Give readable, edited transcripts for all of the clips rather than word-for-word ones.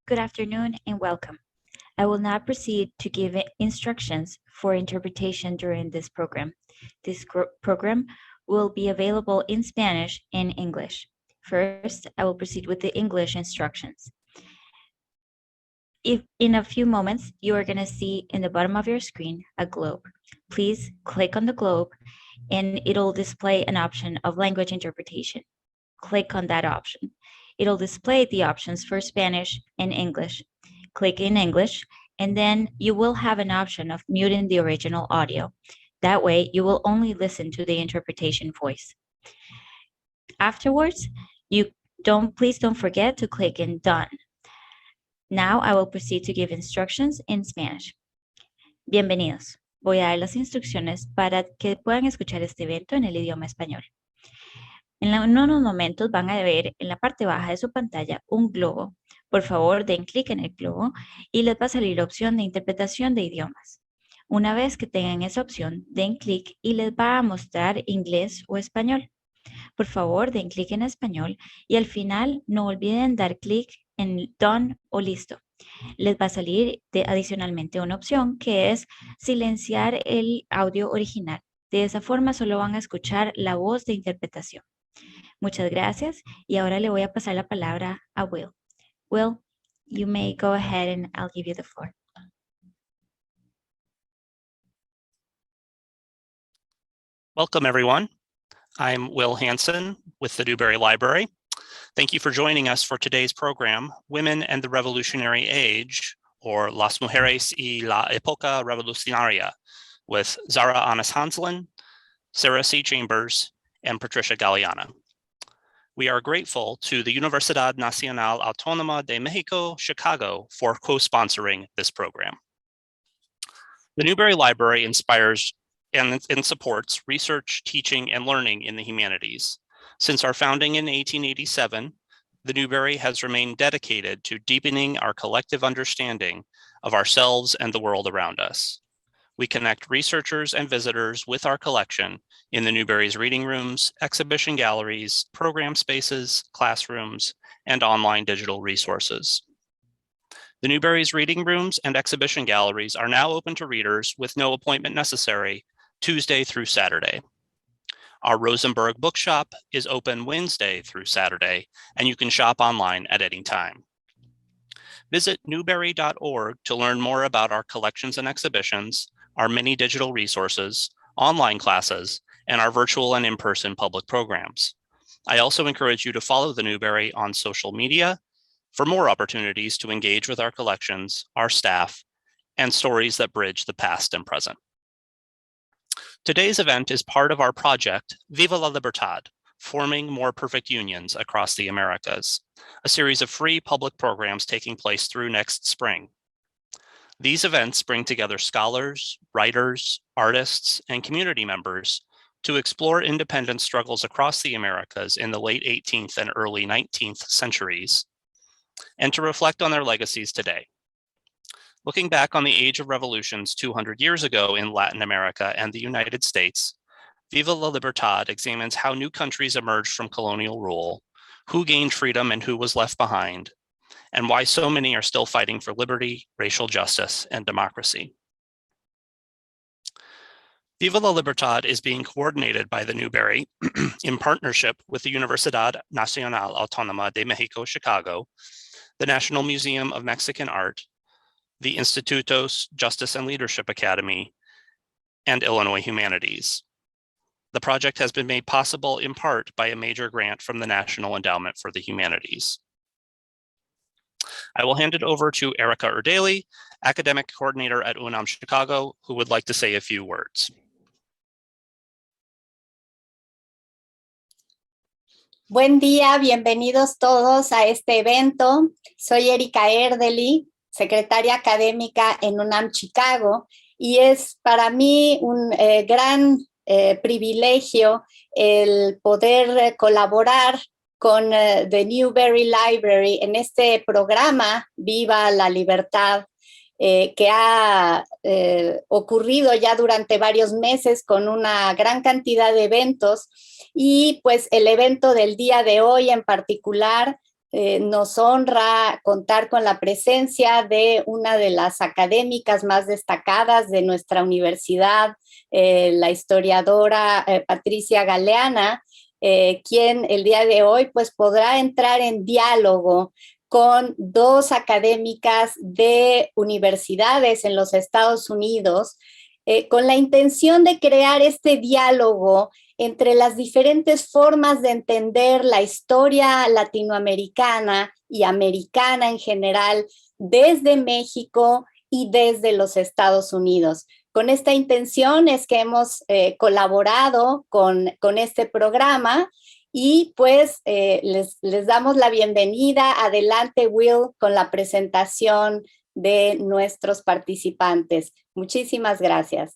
Good afternoon and welcome. I will now proceed to give instructions for interpretation during this program. This program will be available in Spanish and English. First, I will proceed with the English instructions. If in a few moments, you are going to see in the bottom of your screen a globe. Please click on the globe and it'll display an option of language interpretation. Click on that option. It'll display the options for Spanish and English. Click in English, and then you will have an option of muting the original audio. That way, you will only listen to the interpretation voice. Afterwards, please don't forget to click in Done. Now I will proceed to give instructions in Spanish. Bienvenidos. Voy a dar las instrucciones para que puedan escuchar este evento en el idioma español. En unos momentos van a ver en la parte baja de su pantalla un globo. Por favor, den clic en el globo y les va a salir la opción de interpretación de idiomas. Una vez que tengan esa opción, den clic y les va a mostrar inglés o español. Por favor, den clic en español y al final no olviden dar clic en Done o Listo. Les va a salir adicionalmente una opción que es silenciar el audio original. De esa forma solo van a escuchar la voz de interpretación. Muchas gracias y ahora le voy a pasar la palabra a Will. Will, you may go ahead and I'll give you the floor. Welcome, everyone. I'm Will Hansen with the Newberry Library. Thank you for joining us for today's program, Women and the Revolutionary Age, or Las Mujeres y la Época Revolucionaria, with Zara Anas Hanslin, Sarah C. Chambers, and Patricia Galeana. We are grateful to the Universidad Nacional Autónoma de Mexico, Chicago, for co-sponsoring this program. The Newberry Library inspires and supports research, teaching, and learning in the humanities. Since our founding in 1887, the Newberry has remained dedicated to deepening our collective understanding of ourselves and the world around us. We connect researchers and visitors with our collection in the Newberry's reading rooms, exhibition galleries, program spaces, classrooms, and online digital resources. The Newberry's reading rooms and exhibition galleries are now open to readers with no appointment necessary, Tuesday through Saturday. Our Rosenberg Bookshop is open Wednesday through Saturday, and you can shop online at any time. Visit newberry.org to learn more about our collections and exhibitions, our many digital resources, online classes, and our virtual and in-person public programs. I also encourage you to follow the Newberry on social media for more opportunities to engage with our collections, our staff, and stories that bridge the past and present. Today's event is part of our project, Viva la Libertad, Forming More Perfect Unions Across the Americas, a series of free public programs taking place through next spring. These events bring together scholars, writers, artists, and community members to explore independence struggles across the Americas in the late 18th and early 19th centuries, and to reflect on their legacies today. Looking back on the age of revolutions 200 years ago in Latin America and the United States, Viva la Libertad examines how new countries emerged from colonial rule, who gained freedom and who was left behind, and why so many are still fighting for liberty, racial justice, and democracy. Viva la Libertad is being coordinated by the Newberry in partnership with the Universidad Nacional Autónoma de Mexico, Chicago, the National Museum of Mexican Art, the Institutos Justice and Leadership Academy, and Illinois Humanities. The project has been made possible in part by a major grant from the National Endowment for the Humanities. I will hand it over to Erica Erdely, academic coordinator at UNAM Chicago, who would like to say a few words. Buen día, bienvenidos todos a este evento. Soy Erica Erdely, secretaria académica en UNAM Chicago, y es para mí un gran privilegio el poder colaborar con The Newberry Library en este programa Viva la Libertad, que ha ocurrido ya durante varios meses con una gran cantidad de eventos, y pues el evento del día de hoy en particular nos honra contar con la presencia de una de las académicas más destacadas de nuestra universidad, la historiadora Patricia Galeana, quien el día de hoy pues, podrá entrar en diálogo con dos académicas de universidades en los Estados Unidos, con la intención de crear este diálogo entre las diferentes formas de entender la historia latinoamericana y americana en general desde México y desde los Estados Unidos. Con esta intención es que hemos colaborado con este programa y pues les damos la bienvenida. Adelante, Will, con la presentación de nuestros participantes. Muchísimas gracias.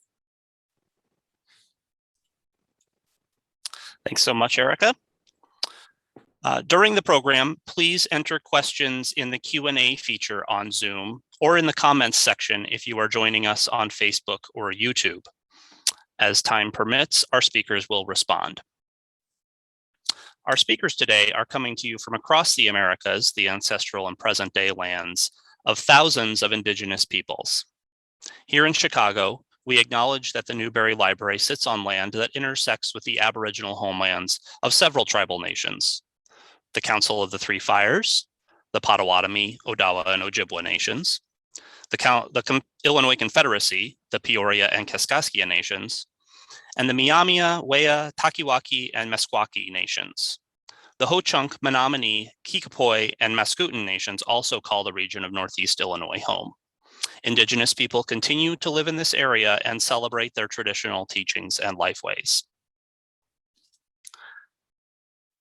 Thanks so much, Erica. During the program, please enter questions in the Q&A feature on Zoom or in the comments section if you are joining us on Facebook or YouTube. As time permits, our speakers will respond. Our speakers today are coming to you from across the Americas, the ancestral and present-day lands of thousands of indigenous peoples. Here in Chicago, we acknowledge that the Newberry Library sits on land that intersects with the Aboriginal homelands of several tribal nations: the Council of the Three Fires, the Potawatomi, Odawa, and Ojibwa nations, the Illinois Confederacy, the Peoria and Kaskaskia nations, and the Miamia, Wea, Takiwaki, and Meskwaki nations. The Ho-Chunk, Menominee, Kickapoo, and Mascoutin nations also call the region of Northeast Illinois home. Indigenous people continue to live in this area and celebrate their traditional teachings and lifeways.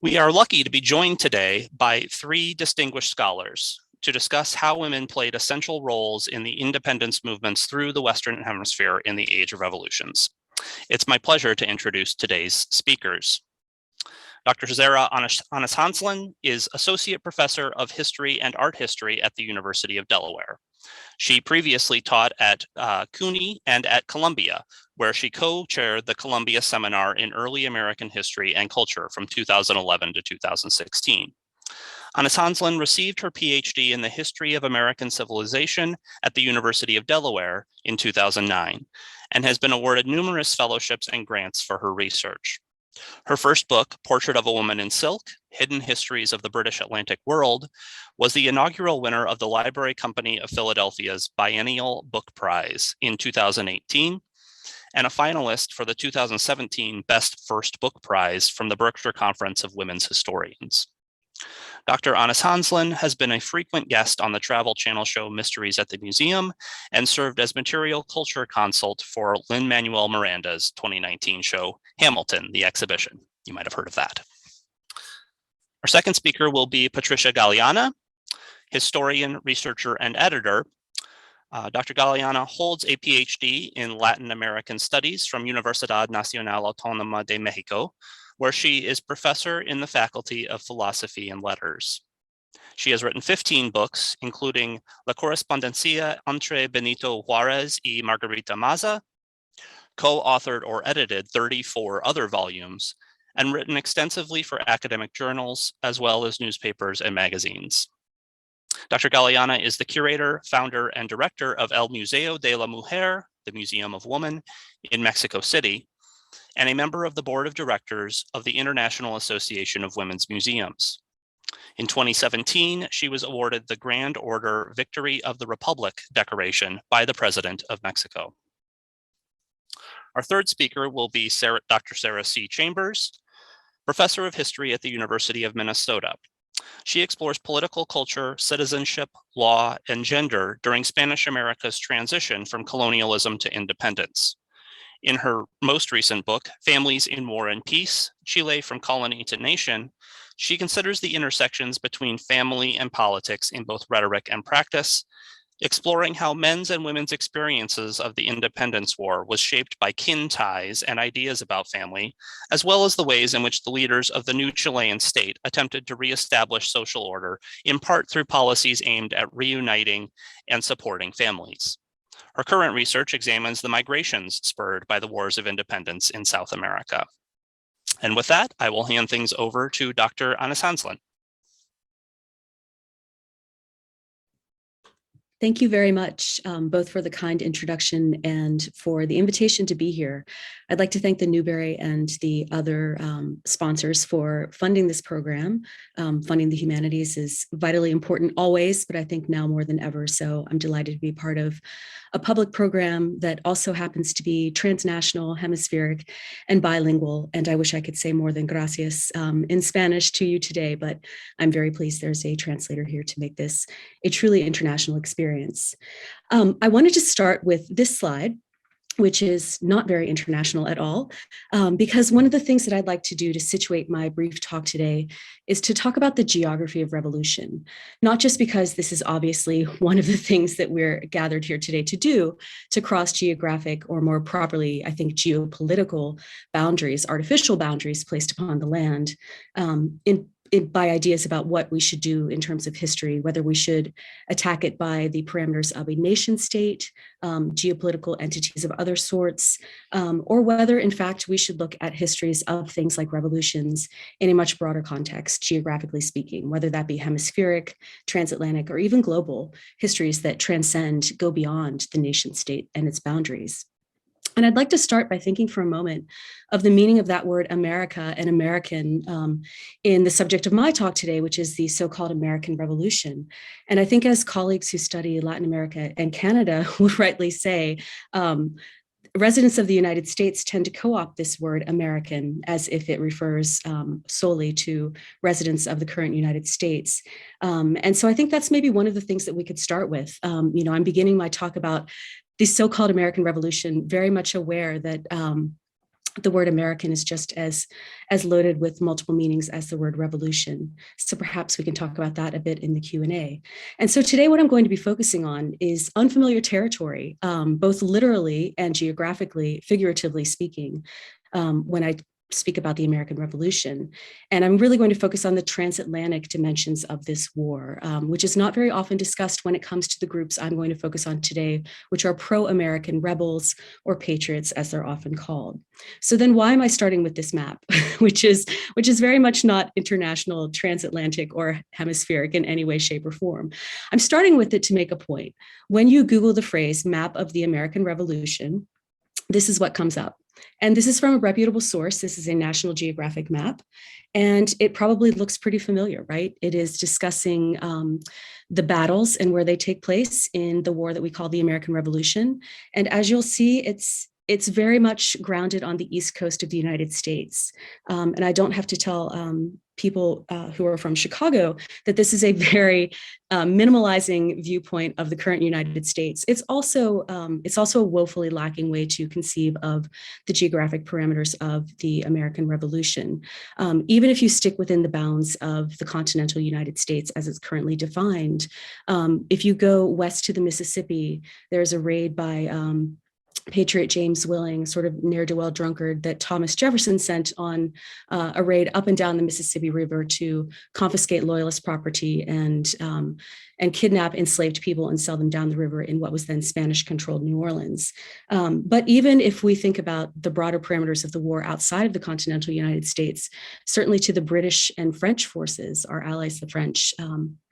We are lucky to be joined today by three distinguished scholars to discuss how women played essential roles in the independence movements through the Western Hemisphere in the Age of Revolutions. It's my pleasure to introduce today's speakers. Dr. Zara Anashanslan is Associate Professor of History and Art History at the University of Delaware. She previously taught at CUNY and at Columbia, where she co-chaired the Columbia Seminar in Early American History and Culture from 2011 to 2016. Anashanslan received her PhD in the History of American Civilization at the University of Delaware in 2009, and has been awarded numerous fellowships and grants for her research. Her first book, Portrait of a Woman in Silk: Hidden Histories of the British Atlantic World, was the inaugural winner of the Library Company of Philadelphia's Biennial Book Prize in 2018, and a finalist for the 2017 Best First Book Prize from the Berkshire Conference of Women's Historians. Dr. Anashanslan has been a frequent guest on the Travel Channel show Mysteries at the Museum and served as material culture consult for Lin-Manuel Miranda's 2019 show, Hamilton, the Exhibition. You might have heard of that. Our second speaker will be Patricia Galeana, historian, researcher, and editor. Dr. Galeana holds a PhD in Latin American Studies from Universidad Nacional Autónoma de Mexico, where she is professor in the Faculty of Philosophy and Letters. She has written 15 books, including La Correspondencia entre Benito Juárez y Margarita Maza, co-authored or edited 34 other volumes, and written extensively for academic journals, as well as newspapers and magazines. Dr. Galeana is the curator, founder, and director of El Museo de la Mujer, the Museum of Woman, in Mexico City, and a member of the board of directors of the International Association of Women's Museums. In 2017, she was awarded the Grand Order Victory of the Republic decoration by the President of Mexico. Our third speaker will be Dr. Sarah C. Chambers, professor of history at the University of Minnesota. She explores political culture, citizenship, law, and gender during Spanish America's transition from colonialism to independence. In her most recent book, Families in War and Peace: Chile from Colony to Nation, she considers the intersections between family and politics in both rhetoric and practice, exploring how men's and women's experiences of the independence war was shaped by kin ties and ideas about family, as well as the ways in which the leaders of the new Chilean state attempted to reestablish social order, in part through policies aimed at reuniting and supporting families. Her current research examines the migrations spurred by the wars of independence in South America. And with that, I will hand things over to Dr. Anashanslan. Thank you very much, both for the kind introduction and for the invitation to be here. I'd like to thank the Newbery and the other sponsors for funding this program. Funding the humanities is vitally important always, but I think now more than ever. So I'm delighted to be part of a public program that also happens to be transnational, hemispheric, and bilingual. And I wish I could say more than gracias in Spanish to you today, but I'm very pleased there's a translator here to make this a truly international experience. I wanted to start with this slide, which is not very international at all, because one of the things that I'd like to do to situate my brief talk today is to talk about the geography of revolution, not just because this is obviously one of the things that we're gathered here today to do, to cross geographic, or more properly, I think, geopolitical boundaries, artificial boundaries placed upon the land, by ideas about what we should do in terms of history, whether we should attack it by the parameters of a nation state, geopolitical entities of other sorts, or whether in fact we should look at histories of things like revolutions in a much broader context, geographically speaking, whether that be hemispheric, transatlantic, or even global histories that transcend, go beyond the nation state and its boundaries. And I'd like to start by thinking for a moment of the meaning of that word America and American in the subject of my talk today, which is the so-called American Revolution. And I think as colleagues who study Latin America and Canada would rightly say, residents of the United States tend to co-opt this word American as if it refers solely to residents of the current United States. And so I think that's maybe one of the things that we could start with. I'm beginning my talk about the so-called American Revolution, very much aware that the word American is just as loaded with multiple meanings as the word revolution. So perhaps we can talk about that a bit in the Q&A. And so today what I'm going to be focusing on is unfamiliar territory, both literally and geographically, figuratively speaking, when I speak about the American Revolution. And I'm really going to focus on the transatlantic dimensions of this war, which is not very often discussed when it comes to the groups I'm going to focus on today, which are pro-American rebels or patriots, as they're often called. So then why am I starting with this map, which is very much not international, transatlantic, or hemispheric in any way, shape, or form? I'm starting with it to make a point. When you Google the phrase map of the American Revolution, this is what comes up. And this is from a reputable source. This is a National Geographic map, and it probably looks pretty familiar, right? It is discussing the battles and where they take place in the war that we call the American Revolution. And as you'll see, it's very much grounded on the East Coast of the United States. And I don't have to tell people who are from Chicago that this is a very minimalizing viewpoint of the current United States. It's also a woefully lacking way to conceive of the geographic parameters of the American Revolution. Even if you stick within the bounds of the continental United States as it's currently defined, if you go west to the Mississippi, there's a raid by Patriot James Willing, sort of ne'er-do-well drunkard that Thomas Jefferson sent on a raid up and down the Mississippi River to confiscate Loyalist property and kidnap enslaved people and sell them down the river in what was then Spanish-controlled New Orleans. But even if we think about the broader parameters of the war outside of the continental United States, certainly to the British and French forces, our allies, the French,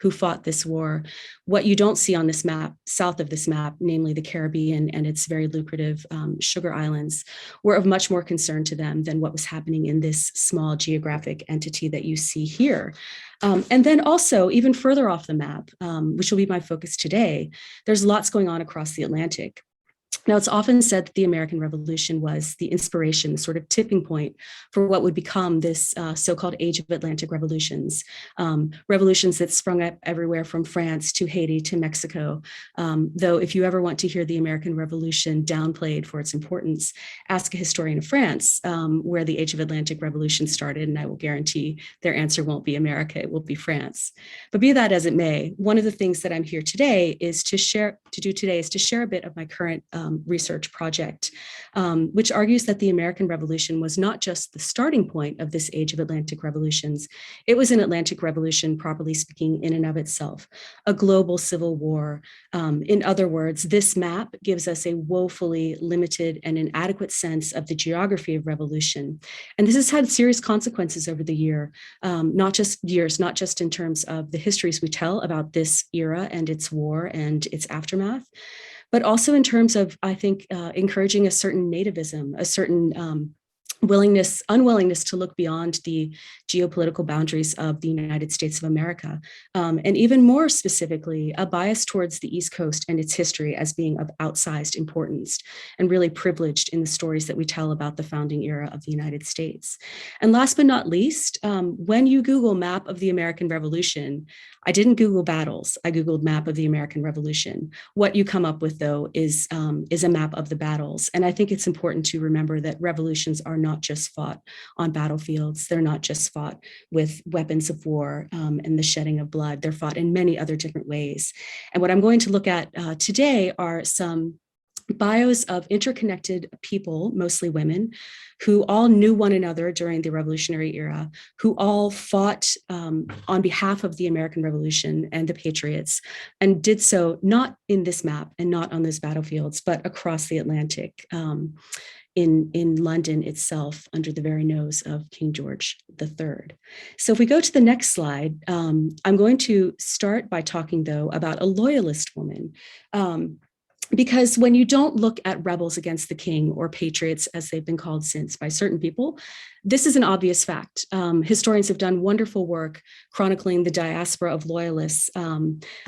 who fought this war, what you don't see on this map, south of this map, namely the Caribbean and its very lucrative sugar islands, were of much more concern to them than what was happening in this small geographic entity that you see here. And then also, even further off the map, which will be my focus today, there's lots going on across the Atlantic. Now, it's often said that the American Revolution was the inspiration, the sort of tipping point for what would become this so-called Age of Atlantic Revolutions, revolutions that sprung up everywhere from France to Haiti to Mexico. Though if you ever want to hear the American Revolution downplayed for its importance, ask a historian of France where the Age of Atlantic Revolution started, and I will guarantee their answer won't be America, it will be France. But be that as it may, one of the things that I'm here today is to share a bit of my current research project, which argues that the American Revolution was not just the starting point of this age of Atlantic revolutions. It was an Atlantic revolution, properly speaking, in and of itself, a global civil war. In other words, this map gives us a woefully limited and inadequate sense of the geography of revolution. And this has had serious consequences over the years, not just in terms of the histories we tell about this era and its war and its aftermath, but also in terms of, I think, encouraging a certain nativism, a certain unwillingness to look beyond the geopolitical boundaries of the United States of America, and even more specifically, a bias towards the East Coast and its history as being of outsized importance and really privileged in the stories that we tell about the founding era of the United States. And last but not least, when you Google map of the American Revolution, I didn't Google battles, I Googled map of the American Revolution. What you come up with, though, is a map of the battles. And I think it's important to remember that revolutions are not just fought on battlefields. They're not just fought with weapons of war and the shedding of blood. They're fought in many other different ways. And what I'm going to look at today are some bios of interconnected people, mostly women, who all knew one another during the Revolutionary era, who all fought on behalf of the American Revolution and the Patriots, and did so not in this map and not on those battlefields, but across the Atlantic, in London itself, under the very nose of King George III. So if we go to the next slide, I'm going to start by talking, though, about a loyalist woman. Because when you don't look at rebels against the king, or patriots as they've been called since by certain people, this is an obvious fact. Historians have done wonderful work chronicling the diaspora of loyalists,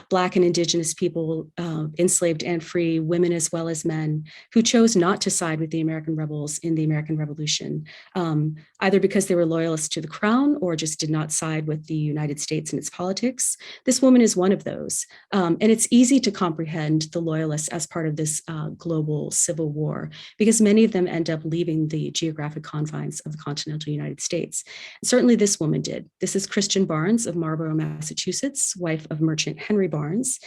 Black and Indigenous people, enslaved and free, women as well as men, who chose not to side with the American rebels in the American Revolution, either because they were loyalists to the crown or just did not side with the United States and its politics. This woman is one of those. And it's easy to comprehend the loyalists as part of this global civil war, because many of them end up leaving the geographic confines of the continental United States. Certainly this woman did. This is Christian Barnes of Marlborough, Massachusetts, wife of merchant Henry Barnes.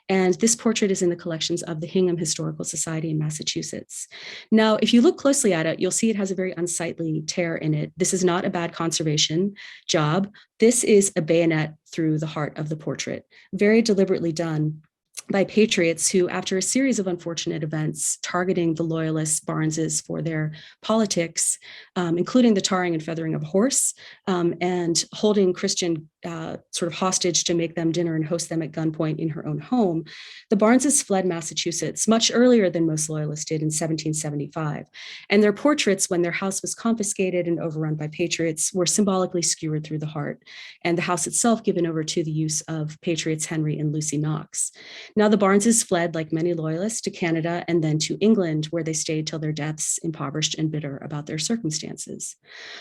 And this portrait is in the collections of the Hingham Historical Society in Massachusetts. Now, if you look closely at it, you'll see it has a very unsightly tear in it. This is not a bad conservation job. This is a bayonet through the heart of the portrait, very deliberately done by patriots who, after a series of unfortunate events targeting the loyalist Barneses for their politics, including the tarring and feathering of a horse, and holding Christian sort of hostage to make them dinner and host them at gunpoint in her own home, the Barneses fled Massachusetts much earlier than most loyalists did in 1775. And their portraits, when their house was confiscated and overrun by patriots, were symbolically skewered through the heart, and the house itself given over to the use of patriots Henry and Lucy Knox. Now, the Barneses fled, like many loyalists, to Canada and then to England, where they stayed till their deaths, impoverished and bitter about their circumstances.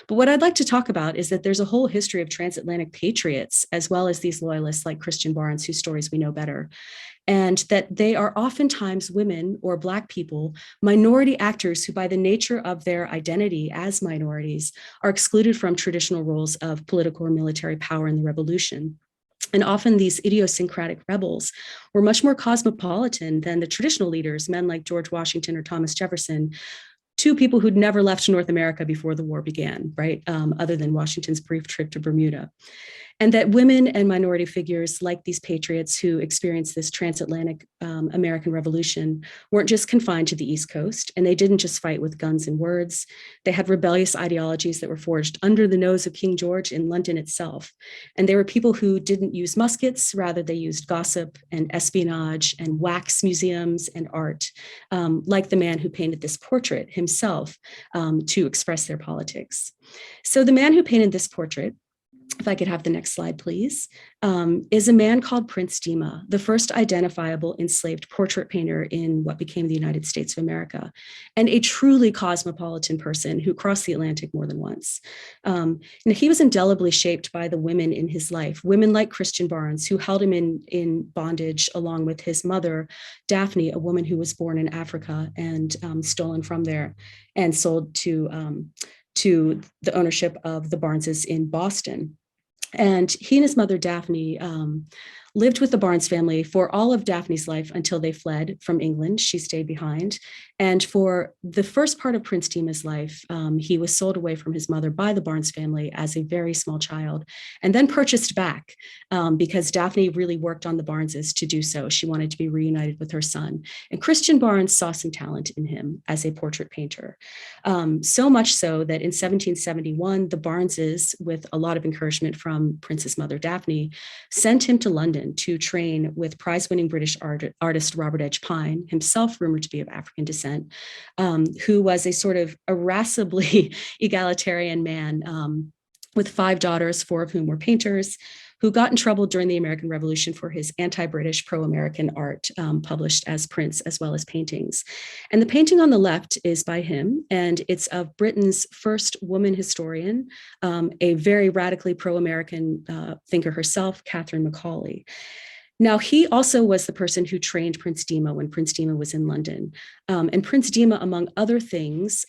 But what I'd like to talk about is that there's a whole history of transatlantic patriots, as well as these loyalists like Christian Barnes, whose stories we know better, and that they are oftentimes women or Black people, minority actors who, by the nature of their identity as minorities, are excluded from traditional roles of political or military power in the revolution. And often these idiosyncratic rebels were much more cosmopolitan than the traditional leaders, men like George Washington or Thomas Jefferson, two people who'd never left North America before the war began, right? Other than Washington's brief trip to Bermuda. And that women and minority figures like these patriots who experienced this transatlantic American Revolution weren't just confined to the East Coast, and they didn't just fight with guns and words. They had rebellious ideologies that were forged under the nose of King George in London itself. And they were people who didn't use muskets, rather they used gossip and espionage and wax museums and art, like the man who painted this portrait himself, to express their politics. So the man who painted this portrait, if I could have the next slide, please, is a man called Prince Dima, the first identifiable enslaved portrait painter in what became the United States of America, and a truly cosmopolitan person who crossed the Atlantic more than once. And he was indelibly shaped by the women in his life, women like Christian Barnes, who held him in bondage along with his mother, Daphne, a woman who was born in Africa and stolen from there and sold to the ownership of the Barneses in Boston. And he and his mother, Daphne, lived with the Barnes family for all of Daphne's life until they fled from England. She stayed behind. And for the first part of Prince Dima's life, he was sold away from his mother by the Barnes family as a very small child, and then purchased back because Daphne really worked on the Barneses to do so. She wanted to be reunited with her son. And Christian Barnes saw some talent in him as a portrait painter. So much so that in 1771, the Barneses, with a lot of encouragement from Prince's mother, Daphne, sent him to London to train with prize-winning British artist Robert Edge Pine, himself rumored to be of African descent, who was a sort of irascibly egalitarian man with 5 daughters, 4 of whom were painters, who got in trouble during the American Revolution for his anti-British, pro-American art published as prints as well as paintings. And the painting on the left is by him, and it's of Britain's first woman historian, a very radically pro-American thinker herself, Catherine Macaulay. Now, he also was the person who trained Prince Dima when Prince Dima was in London. And Prince Dima, among other things,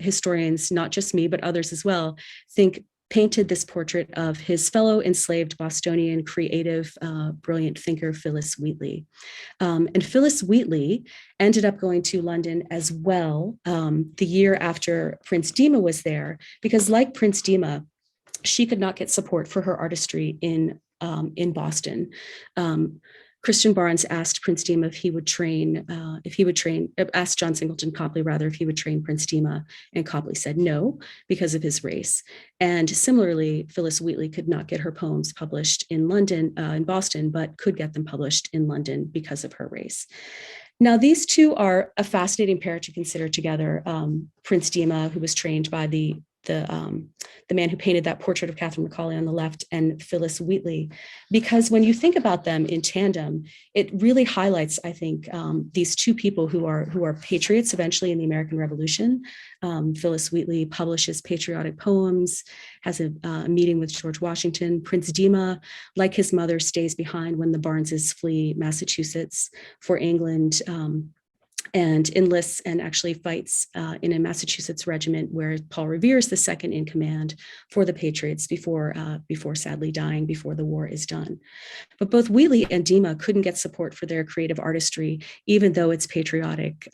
historians, not just me, but others as well, think painted this portrait of his fellow enslaved Bostonian, creative, brilliant thinker, Phillis Wheatley. And Phillis Wheatley ended up going to London as well the year after Prince Dima was there, because like Prince Dima, she could not get support for her artistry in Boston. Christian Barnes asked Prince Dima if he would train, asked John Singleton Copley rather if he would train Prince Dima, and Copley said no because of his race. And similarly, Phillis Wheatley could not get her poems published in London, in Boston, but could get them published in London because of her race. Now, these two are a fascinating pair to consider together. Prince Dima, who was trained by the man who painted that portrait of Catherine Macaulay on the left, and Phillis Wheatley, because when you think about them in tandem, it really highlights, I think, these two people who are patriots eventually in the American Revolution. Phillis Wheatley publishes patriotic poems, has a meeting with George Washington. Prince Dima, like his mother, stays behind when the Barneses flee Massachusetts for England, and enlists and actually fights in a Massachusetts regiment where Paul Revere is the second in command for the Patriots before sadly dying before the war is done. But both Wheatley and Dima couldn't get support for their creative artistry, even though it's patriotic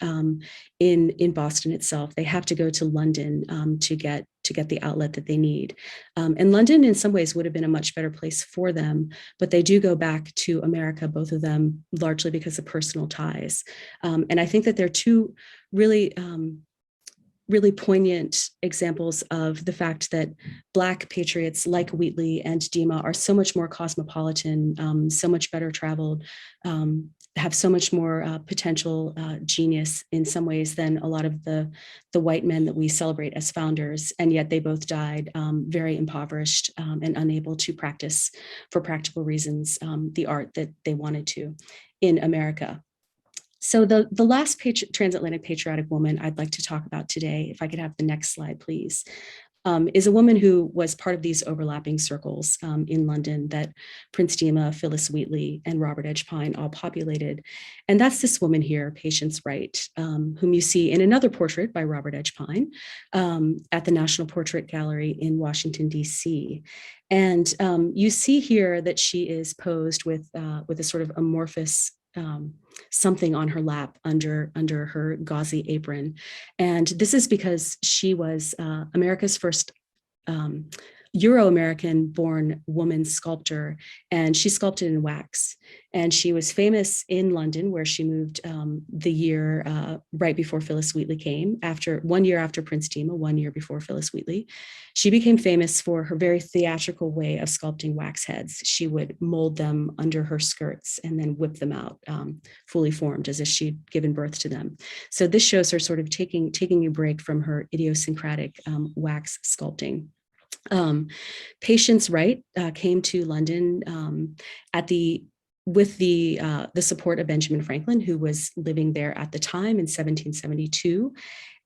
in Boston itself. They have to go to London to get the outlet that they need. And London in some ways would have been a much better place for them, but they do go back to America, both of them, largely because of personal ties. And I think that they're two really poignant examples of the fact that Black patriots like Wheatley and Dima are so much more cosmopolitan, so much better traveled, have so much more potential genius in some ways than a lot of the white men that we celebrate as founders. And yet they both died very impoverished and unable to practice, for practical reasons, the art that they wanted to in America. So the last transatlantic patriotic woman I'd like to talk about today, if I could have the next slide, please, is a woman who was part of these overlapping circles in London that Prince Dima, Phillis Wheatley, and Robert Edge Pine all populated. And that's this woman here, Patience Wright, whom you see in another portrait by Robert Edge Pine at the National Portrait Gallery in Washington, D.C. And you see here that she is posed with a sort of amorphous something on her lap under her gauzy apron. And this is because she was America's first Euro-American born woman sculptor, and she sculpted in wax. And she was famous in London, where she moved the year right before Phillis Wheatley came, 1 year after Prince Dima, 1 year before Phillis Wheatley. She became famous for her very theatrical way of sculpting wax heads. She would mold them under her skirts and then whip them out fully formed as if she'd given birth to them. So this shows her sort of taking a break from her idiosyncratic wax sculpting. Patience Wright came to London with the support of Benjamin Franklin, who was living there at the time in 1772.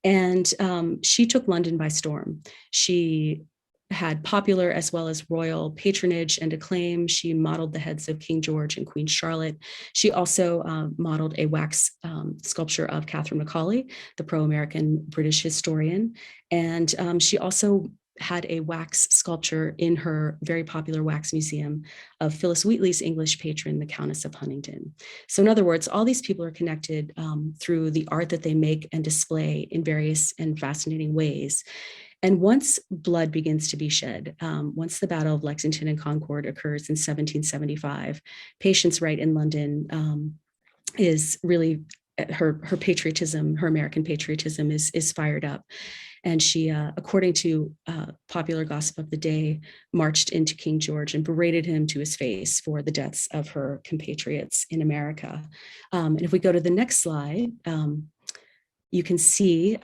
And she took London by storm. She had popular as well as royal patronage and acclaim. She modeled the heads of King George and Queen Charlotte. She also modeled a wax sculpture of Catherine Macaulay, the pro-American British historian. And she also had a wax sculpture in her very popular wax museum of Phyllis Wheatley's English patron, the Countess of Huntingdon. So in other words, all these people are connected through the art that they make and display in various and fascinating ways. And once blood begins to be shed, once the Battle of Lexington and Concord occurs in 1775, Patience Wright in London is really, her patriotism, her American patriotism is fired up. And she, according to popular gossip of the day, marched into King George and berated him to his face for the deaths of her compatriots in America. And if we go to the next slide, you can see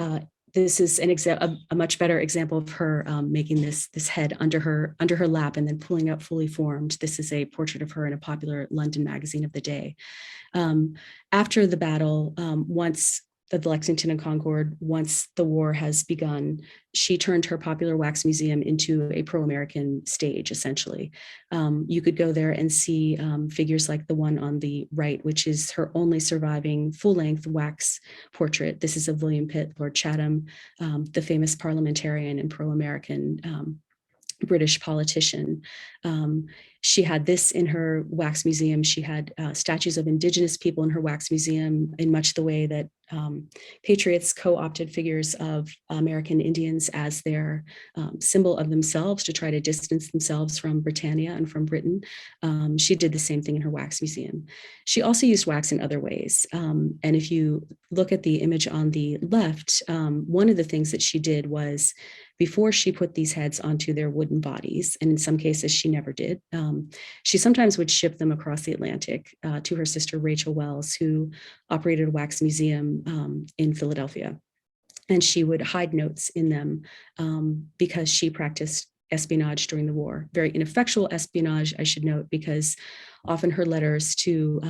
this is a much better example of her making this head under her lap and then pulling up fully formed. This is a portrait of her in a popular London magazine of the day. After the battle, once the Lexington and Concord, once the war has begun, she turned her popular wax museum into a pro-American stage, essentially. You could go there and see figures like the one on the right, which is her only surviving full-length wax portrait. This is of William Pitt, Lord Chatham, the famous parliamentarian and pro-American British politician. She had this in her wax museum. She had statues of indigenous people in her wax museum in much the way that patriots co-opted figures of American Indians as their symbol of themselves to try to distance themselves from Britannia and from Britain. She did the same thing in her wax museum. She also used wax in other ways. And if you look at the image on the left, one of the things that she did was, before she put these heads onto their wooden bodies, and in some cases she never did, she sometimes would ship them across the Atlantic to her sister Rachel Wells, who operated a wax museum in Philadelphia. And she would hide notes in them because she practiced espionage during the war, very ineffectual espionage, I should note, because often her letters to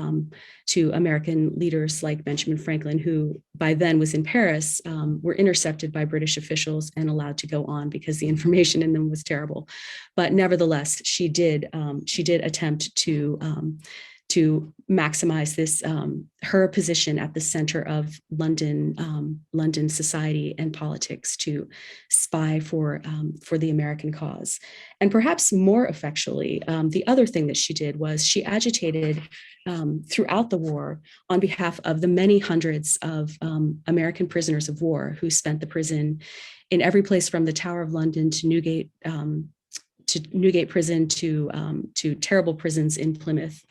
American leaders like Benjamin Franklin, who by then was in Paris, were intercepted by British officials and allowed to go on because the information in them was terrible. But nevertheless, she did attempt to maximize this, her position at the center of London society and politics, to spy for the American cause. And perhaps more effectually, the other thing that she did was she agitated throughout the war on behalf of the many hundreds of American prisoners of war who spent the prison in every place from the Tower of London to Newgate Prison to terrible prisons in Plymouth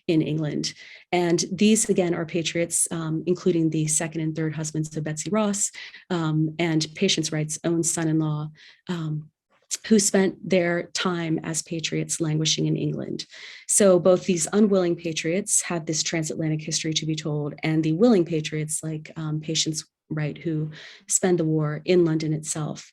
in England. And these, again, are patriots, including the second and third husbands of Betsy Ross and Patience Wright's own son-in-law, who spent their time as patriots languishing in England. So both these unwilling patriots had this transatlantic history to be told, and the willing patriots like Patience Wright, who spend the war in London itself,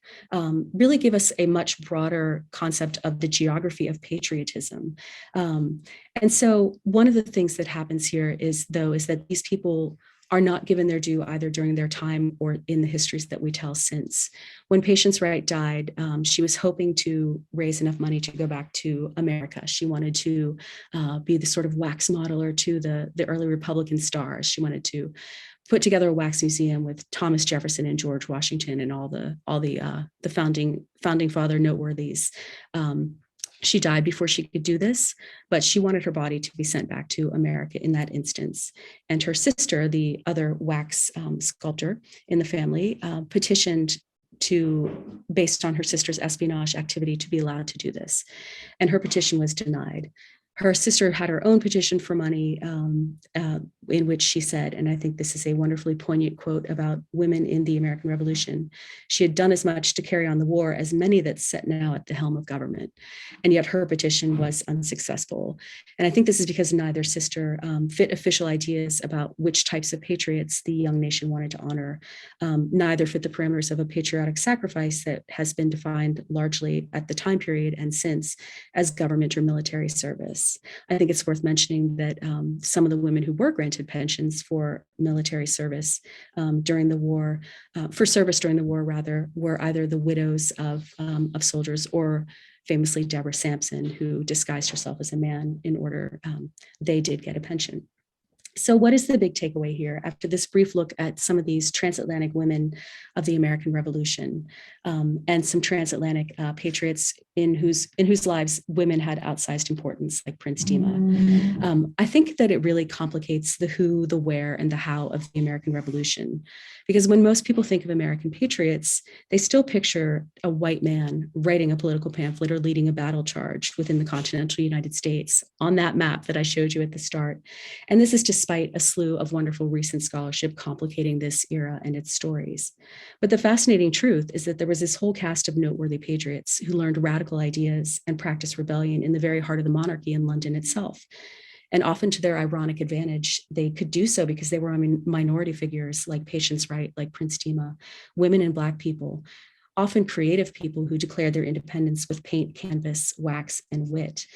really give us a much broader concept of the geography of patriotism. And so one of the things that happens here is that these people are not given their due either during their time or in the histories that we tell since. When Patience Wright died, she was hoping to raise enough money to go back to America. She wanted to be the sort of wax modeler to the early Republican stars. She wanted to put together a wax museum with Thomas Jefferson and George Washington and all the founding father noteworthies. She died before she could do this, but she wanted her body to be sent back to America in that instance. And her sister, the other wax sculptor in the family, petitioned based on her sister's espionage activity, to be allowed to do this. And her petition was denied. Her sister had her own petition for money in which she said, and I think this is a wonderfully poignant quote about women in the American Revolution, she had done as much to carry on the war as many that sit now at the helm of government. And yet her petition was unsuccessful. And I think this is because neither sister fit official ideas about which types of patriots the young nation wanted to honor. Neither fit the parameters of a patriotic sacrifice that has been defined largely at the time period and since as government or military service. I think it's worth mentioning that some of the women who were granted pensions for military service during the war, for service during the war rather, were either the widows of soldiers or famously Deborah Sampson, who disguised herself as a man in order, they did get a pension. So what is the big takeaway here after this brief look at some of these transatlantic women of the American Revolution and some transatlantic patriots in whose lives women had outsized importance, like Prince Dima? I think that it really complicates the who, the where, and the how of the American Revolution. Because when most people think of American patriots, they still picture a white man writing a political pamphlet or leading a battle charge within the continental United States on that map that I showed you at the start. And this is despite a slew of wonderful recent scholarship complicating this era and its stories. But the fascinating truth is that there was this whole cast of noteworthy patriots who learned radical ideas and practiced rebellion in the very heart of the monarchy in London itself. And often to their ironic advantage, they could do so because they were minority figures like Patience Wright, like Prince Dima, women and Black people, often creative people who declared their independence with paint, canvas, wax, and wit.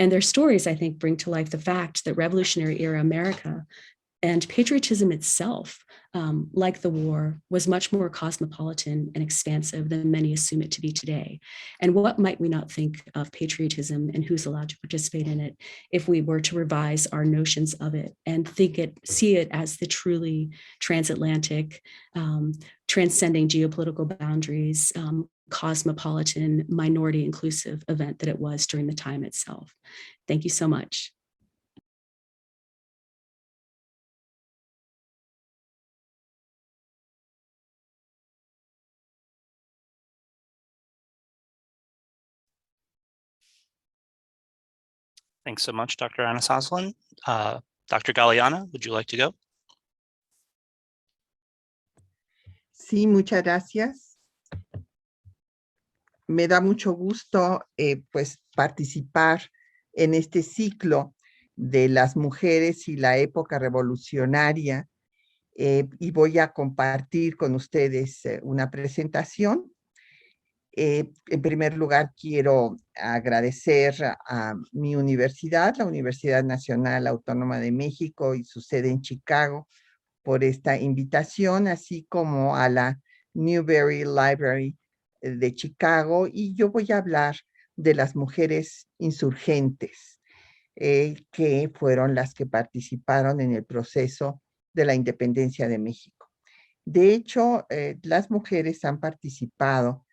And their stories, I think, bring to life the fact that Revolutionary era America and patriotism itself, like the war, was much more cosmopolitan and expansive than many assume it to be today. And what might we not think of patriotism and who's allowed to participate in it if we were to revise our notions of it and see it as the truly transatlantic, transcending geopolitical boundaries, cosmopolitan, minority inclusive event that it was during the time itself. Thank you so much. Thanks so much, Dr. Anasazlan. Dr. Galeana, would you like to go? Sí, muchas gracias. Me da mucho gusto pues participar en este ciclo de las mujeres y la época revolucionaria y voy a compartir con ustedes una presentación. En primer lugar, quiero agradecer a mi universidad, la Universidad Nacional Autónoma de México y su sede en Chicago, por esta invitación, así como a la Newberry Library de Chicago. Y yo voy a hablar de las mujeres insurgentes, que fueron las que participaron en el proceso de la independencia de México. De hecho, las mujeres han participado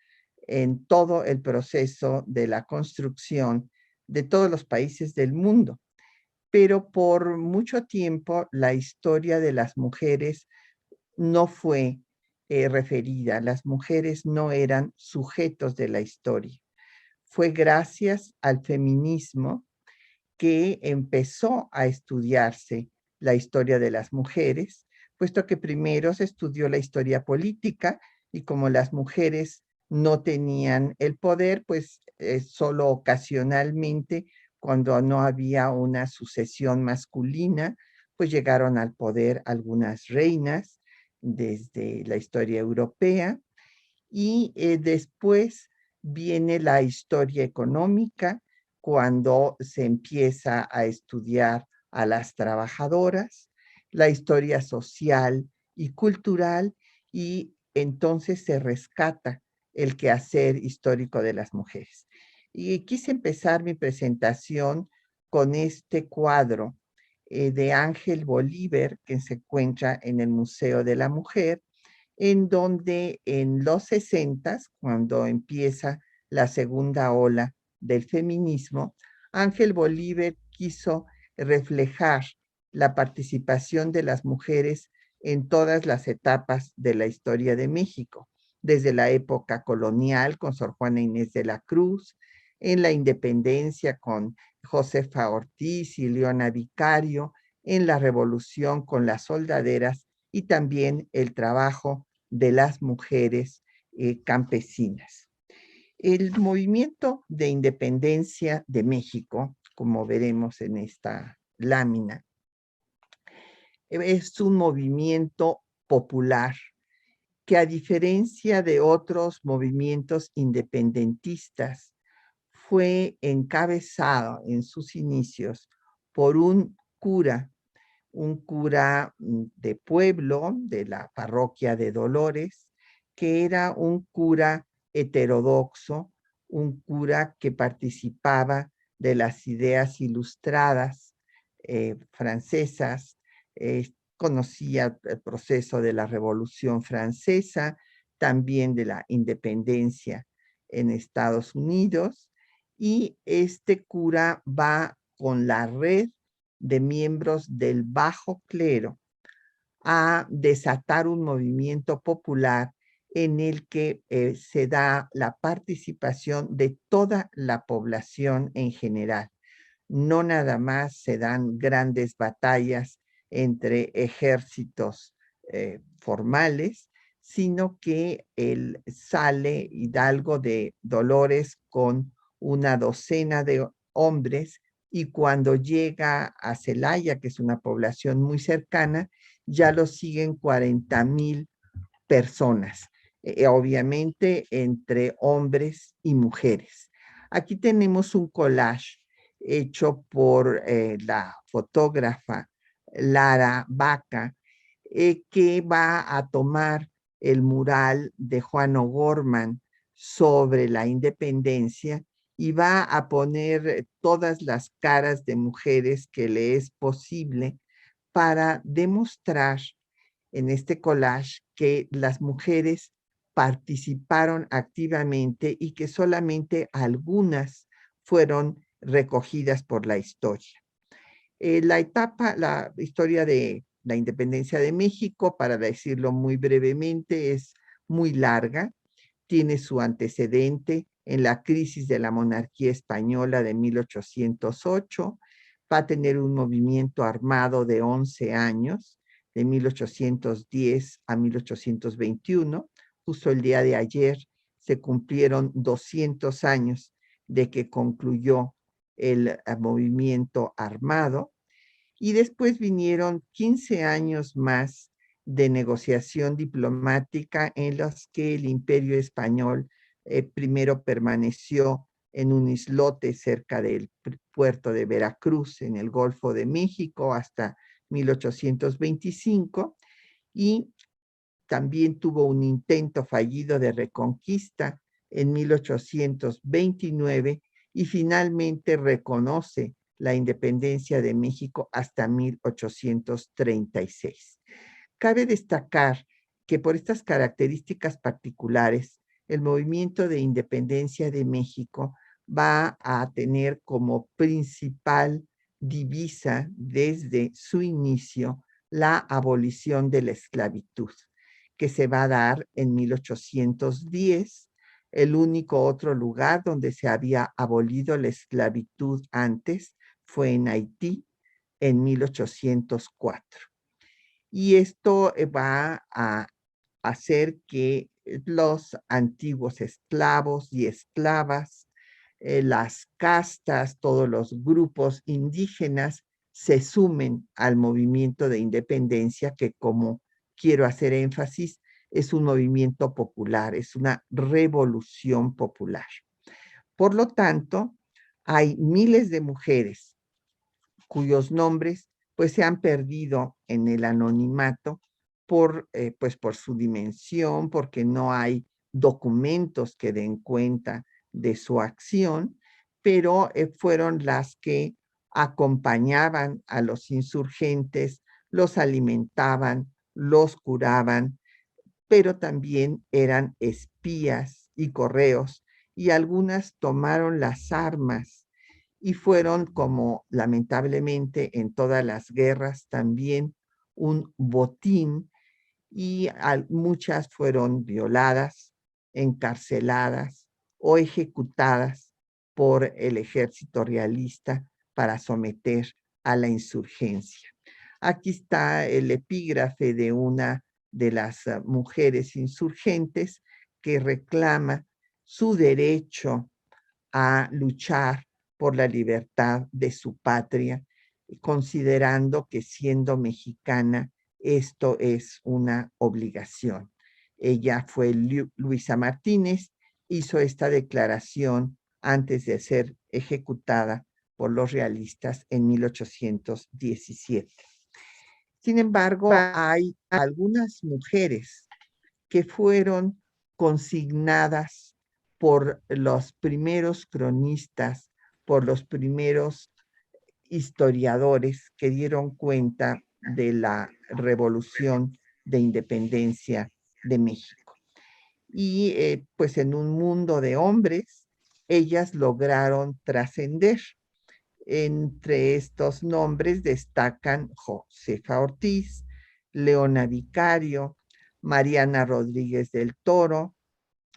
en todo el proceso de la construcción de todos los países del mundo. Pero por mucho tiempo la historia de las mujeres no fue referida. Las mujeres no eran sujetos de la historia. Fue gracias al feminismo que empezó a estudiarse la historia de las mujeres, puesto que primero se estudió la historia política y como las mujeres no tenían el poder, pues solo ocasionalmente, cuando no había una sucesión masculina, pues llegaron al poder algunas reinas desde la historia europea y después viene la historia económica, cuando se empieza a estudiar a las trabajadoras, la historia social y cultural, y entonces se rescata el quehacer histórico de las mujeres. Y quise empezar mi presentación con este cuadro de Ángel Bolívar, que se encuentra en el Museo de la Mujer, en donde en los 60, cuando empieza la segunda ola del feminismo, Ángel Bolívar quiso reflejar la participación de las mujeres en todas las etapas de la historia de México, desde la época colonial con Sor Juana Inés de la Cruz, en la independencia con Josefa Ortiz y Leona Vicario, en la revolución con las soldaderas y también el trabajo de las mujeres campesinas. El movimiento de independencia de México, como veremos en esta lámina, es un movimiento popular que, a diferencia de otros movimientos independentistas, fue encabezado en sus inicios por un cura de pueblo de la parroquia de Dolores, que era un cura heterodoxo, un cura que participaba de las ideas ilustradas francesas, conocía el proceso de la Revolución Francesa, también de la independencia en Estados Unidos, y este cura va con la red de miembros del bajo clero a desatar un movimiento popular en el que se da la participación de toda la población en general. No nada más se dan grandes batallas entre ejércitos formales, sino que él sale Hidalgo de Dolores con una docena de hombres, y cuando llega a Celaya, que es una población muy cercana, ya lo siguen 40,000 personas, obviamente entre hombres y mujeres. Aquí tenemos un collage hecho por la fotógrafa Lara Baca, que va a tomar el mural de Juan O'Gorman sobre la independencia y va a poner todas las caras de mujeres que le es posible para demostrar en este collage que las mujeres participaron activamente y que solamente algunas fueron recogidas por la historia. La historia de la independencia de México, para decirlo muy brevemente, es muy larga. Tiene su antecedente en la crisis de la monarquía española de 1808. Va a tener un movimiento armado de 11 años, de 1810 a 1821. Justo el día de ayer se cumplieron 200 años de que concluyó el movimiento armado, y después vinieron 15 años más de negociación diplomática en los que el Imperio Español primero permaneció en un islote cerca del puerto de Veracruz, en el Golfo de México, hasta 1825, y también tuvo un intento fallido de reconquista en 1829 y finalmente reconoce la independencia de México hasta 1836. Cabe destacar que por estas características particulares, el movimiento de independencia de México va a tener como principal divisa desde su inicio la abolición de la esclavitud, que se va a dar en 1810. El único otro lugar donde se había abolido la esclavitud antes fue en Haití en 1804. Y esto va a hacer que los antiguos esclavos y esclavas, las castas, todos los grupos indígenas se sumen al movimiento de independencia, que, como quiero hacer énfasis, es un movimiento popular, es una revolución popular. Por lo tanto, hay miles de mujeres cuyos nombres pues se han perdido en el anonimato por su dimensión, porque no hay documentos que den cuenta de su acción, pero fueron las que acompañaban a los insurgentes, los alimentaban, los curaban, pero también eran espías y correos, y algunas tomaron las armas y fueron, como lamentablemente en todas las guerras, también un botín, y muchas fueron violadas, encarceladas o ejecutadas por el ejército realista para someter a la insurgencia. Aquí está el epígrafe de una de las mujeres insurgentes que reclama su derecho a luchar por la libertad de su patria, considerando que siendo mexicana esto es una obligación. Ella fue Luisa Martínez, hizo esta declaración antes de ser ejecutada por los realistas en 1817. Sin embargo, hay algunas mujeres que fueron consignadas por los primeros cronistas, por los primeros historiadores, que dieron cuenta de la Revolución de Independencia de México. Y pues en un mundo de hombres, ellas lograron trascender. Entre estos nombres destacan Josefa Ortiz, Leona Vicario, Mariana Rodríguez del Toro,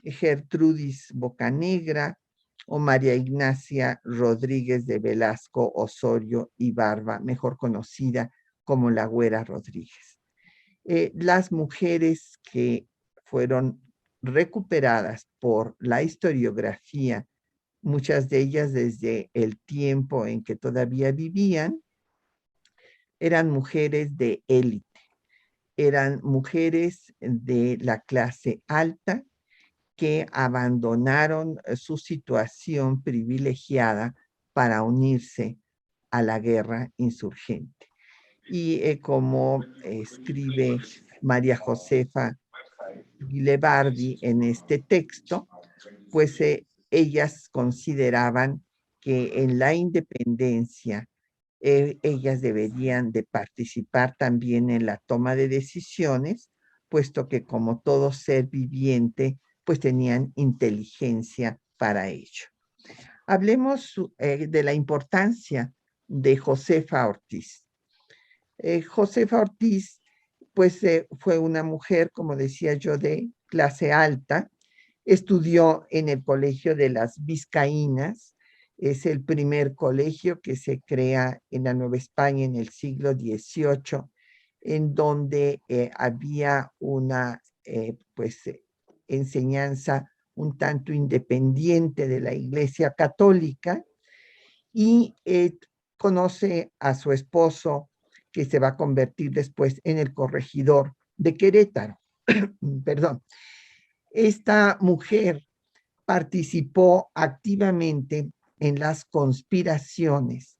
Gertrudis Bocanegra o María Ignacia Rodríguez de Velasco Osorio y Barba, mejor conocida como la Güera Rodríguez. Las mujeres que fueron recuperadas por la historiografía, muchas de ellas desde el tiempo en que todavía vivían, eran mujeres de élite, eran mujeres de la clase alta que abandonaron su situación privilegiada para unirse a la guerra insurgente. Y como escribe María Josefa Guilebardi en este texto, pues ellas consideraban que en la independencia ellas deberían de participar también en la toma de decisiones, puesto que como todo ser viviente, pues tenían inteligencia para ello. Hablemos de la importancia de Josefa Ortiz. Josefa Ortiz, pues fue una mujer, como decía yo, de clase alta. Estudió en el Colegio de las Vizcaínas. Es el primer colegio que se crea en la Nueva España en el siglo XVIII, en donde había una enseñanza un tanto independiente de la Iglesia Católica, y conoce a su esposo, que se va a convertir después en el corregidor de Querétaro. Perdón. Esta mujer participó activamente en las conspiraciones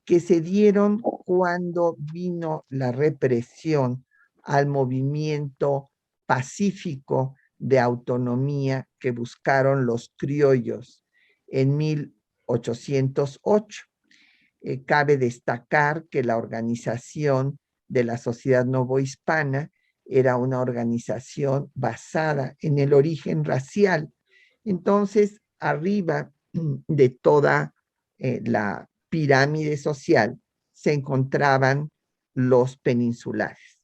que se dieron cuando vino la represión al movimiento pacífico de autonomía que buscaron los criollos en 1808. Cabe destacar que la organización de la Sociedad Novohispana era una organización basada en el origen racial. Entonces, arriba de toda la pirámide social se encontraban los peninsulares.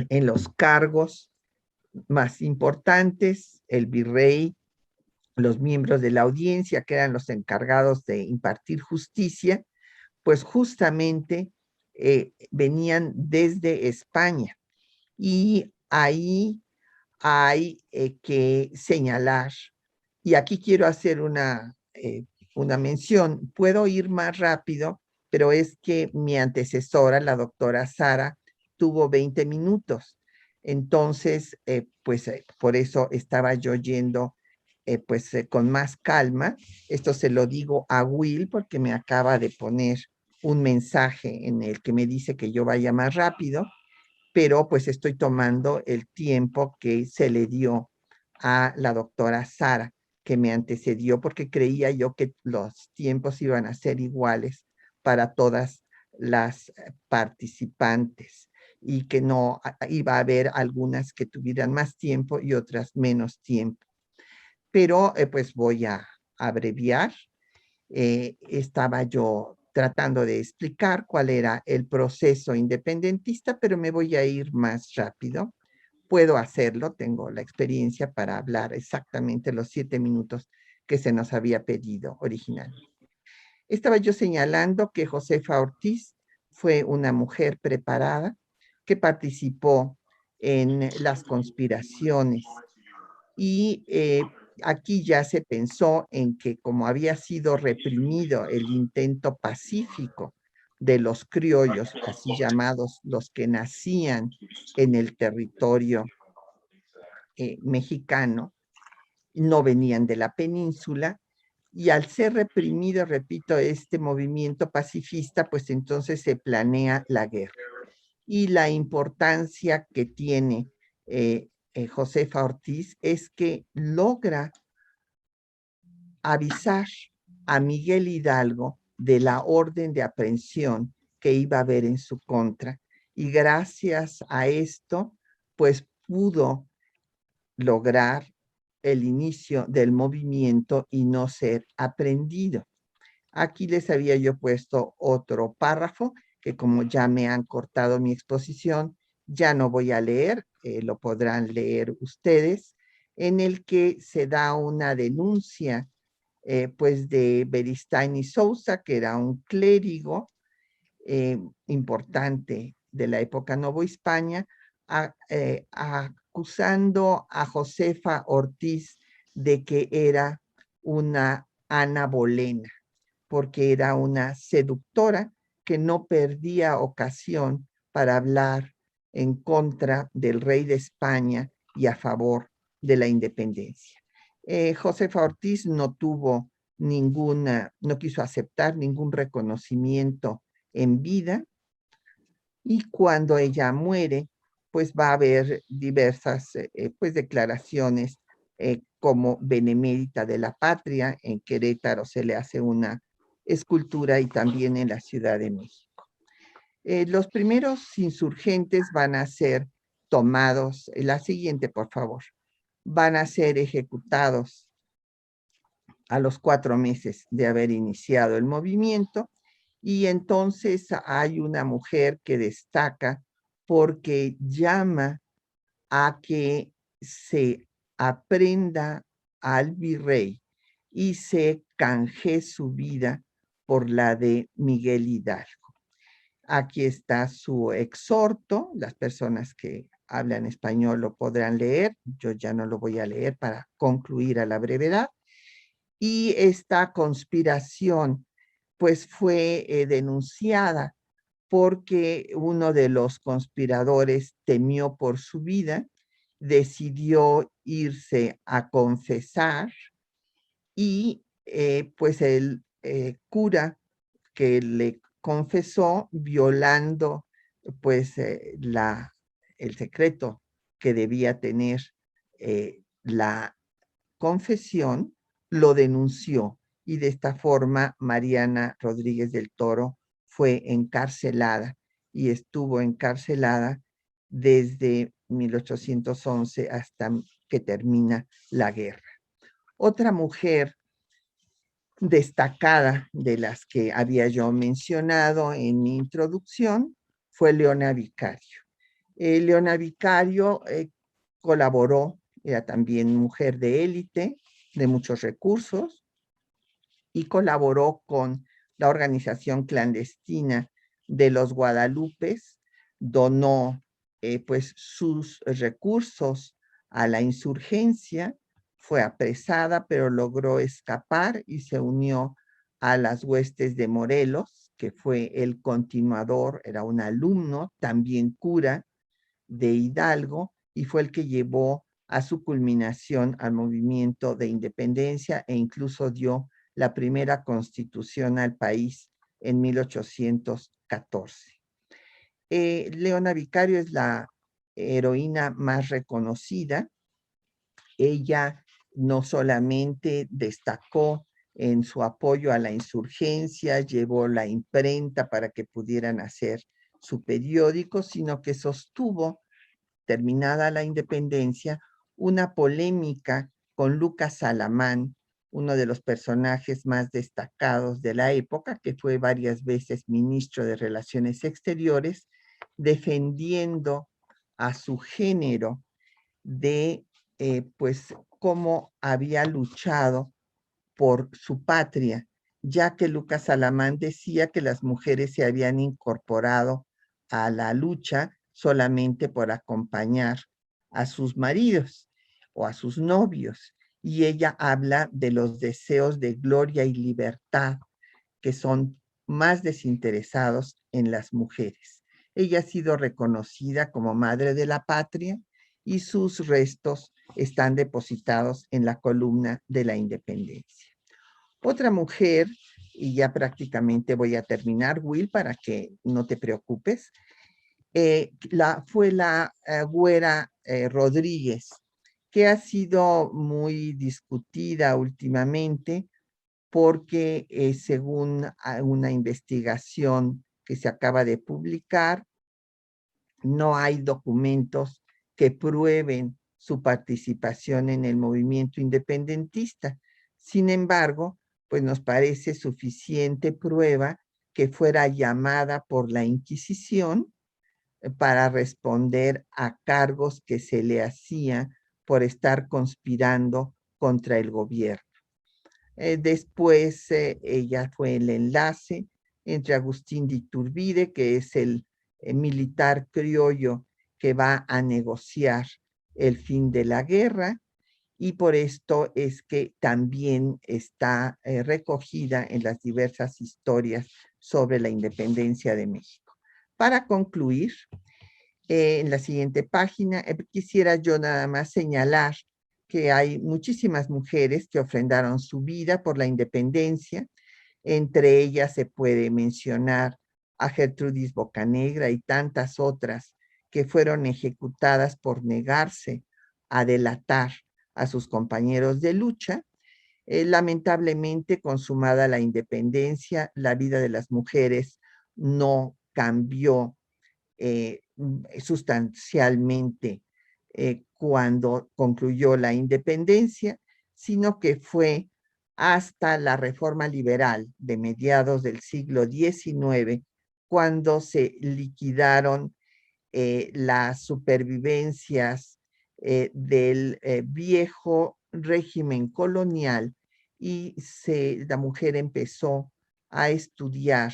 En los cargos más importantes, el virrey, los miembros de la audiencia, que eran los encargados de impartir justicia, pues justamente venían desde España. Y ahí hay que señalar, y aquí quiero hacer una mención. Puedo ir más rápido, pero es que mi antecesora, la doctora Sara, tuvo 20 minutos. Entonces, por eso estaba yo yendo con más calma. Esto se lo digo a Will porque me acaba de poner un mensaje en el que me dice que yo vaya más rápido, pero pues estoy tomando el tiempo que se le dio a la doctora Sara, que me antecedió, porque creía yo que los tiempos iban a ser iguales para todas las participantes y que no iba a haber algunas que tuvieran más tiempo y otras menos tiempo. Pero pues voy a abreviar. Estaba yo tratando de explicar cuál era el proceso independentista, pero me voy a ir más rápido. Puedo hacerlo, tengo la experiencia para hablar exactamente los 7 minutos que se nos había pedido originalmente. Estaba yo señalando que Josefa Ortiz fue una mujer preparada que participó en las conspiraciones y aquí ya se pensó en que como había sido reprimido el intento pacífico de los criollos, así llamados los que nacían en el territorio mexicano, no venían de la península, y al ser reprimido, repito, este movimiento pacifista, pues entonces se planea la guerra. Y la importancia que tiene Josefa Ortiz es que logra avisar a Miguel Hidalgo de la orden de aprehensión que iba a haber en su contra. Y gracias a esto, pues pudo lograr el inicio del movimiento y no ser aprendido. Aquí les había yo puesto otro párrafo que, como ya me han cortado mi exposición, ya no voy a leer, lo podrán leer ustedes, en el que se da una denuncia pues de Beristain y Sousa, que era un clérigo importante de la época novohispana, acusando a Josefa Ortiz de que era una Ana Bolena, porque era una seductora que no perdía ocasión para hablar en contra del rey de España y a favor de la independencia. Josefa Ortiz no tuvo no quiso aceptar ningún reconocimiento en vida, y cuando ella muere, pues va a haber diversas pues declaraciones como benemérita de la patria. En Querétaro se le hace una escultura y también en la Ciudad de México. Los primeros insurgentes van a ser tomados, la siguiente por favor, van a ser ejecutados a los 4 meses de haber iniciado el movimiento. Y entonces hay una mujer que destaca porque llama a que se aprenda al virrey y se canjee su vida por la de Miguel Hidalgo. Aquí está su exhorto. Las personas que hablan español lo podrán leer. Yo ya no lo voy a leer para concluir a la brevedad. Y esta conspiración pues fue denunciada porque uno de los conspiradores temió por su vida, decidió irse a confesar y pues el cura que le confesó, violando pues el secreto que debía tener la confesión, lo denunció, y de esta forma Mariana Rodríguez del Toro fue encarcelada y estuvo encarcelada desde 1811 hasta que termina la guerra. Otra mujer destacada de las que había yo mencionado en mi introducción fue Leona Vicario. Leona Vicario colaboró, era también mujer de élite, de muchos recursos, y colaboró con la organización clandestina de los Guadalupes, donó pues sus recursos a la insurgencia, fue apresada, pero logró escapar y se unió a las huestes de Morelos, que fue el continuador, era un alumno, también cura de Hidalgo, y fue el que llevó a su culminación al movimiento de independencia e incluso dio la primera constitución al país en 1814. Leona Vicario es la heroína más reconocida. Ella no solamente destacó en su apoyo a la insurgencia, llevó la imprenta para que pudieran hacer su periódico, sino que sostuvo, terminada la independencia, una polémica con Lucas Alamán, uno de los personajes más destacados de la época, que fue varias veces ministro de Relaciones Exteriores, defendiendo a su género de pues cómo había luchado por su patria, ya que Lucas Alamán decía que las mujeres se habían incorporado a la lucha solamente por acompañar a sus maridos o a sus novios, y ella habla de los deseos de gloria y libertad que son más desinteresados en las mujeres. Ella ha sido reconocida como madre de la patria y sus restos están depositados en la columna de la independencia. Otra mujer, y ya prácticamente voy a terminar, Will, para que no te preocupes, fue la Güera Rodríguez, que ha sido muy discutida últimamente porque según una investigación que se acaba de publicar, no hay documentos que prueben su participación en el movimiento independentista. Sin embargo, pues nos parece suficiente prueba que fuera llamada por la Inquisición para responder a cargos que se le hacía por estar conspirando contra el gobierno. Después ella fue el enlace entre Agustín de Iturbide, que es el militar criollo que va a negociar el fin de la guerra, y por esto es que también está recogida en las diversas historias sobre la independencia de México. Para concluir, en la siguiente página, quisiera yo nada más señalar que hay muchísimas mujeres que ofrendaron su vida por la independencia. Entre ellas se puede mencionar a Gertrudis Bocanegra y tantas otras que fueron ejecutadas por negarse a delatar a sus compañeros de lucha. Lamentablemente, consumada la independencia, la vida de las mujeres no cambió sustancialmente cuando concluyó la independencia, sino que fue hasta la reforma liberal de mediados del siglo XIX cuando se liquidaron las supervivencias del viejo régimen colonial y la mujer empezó a estudiar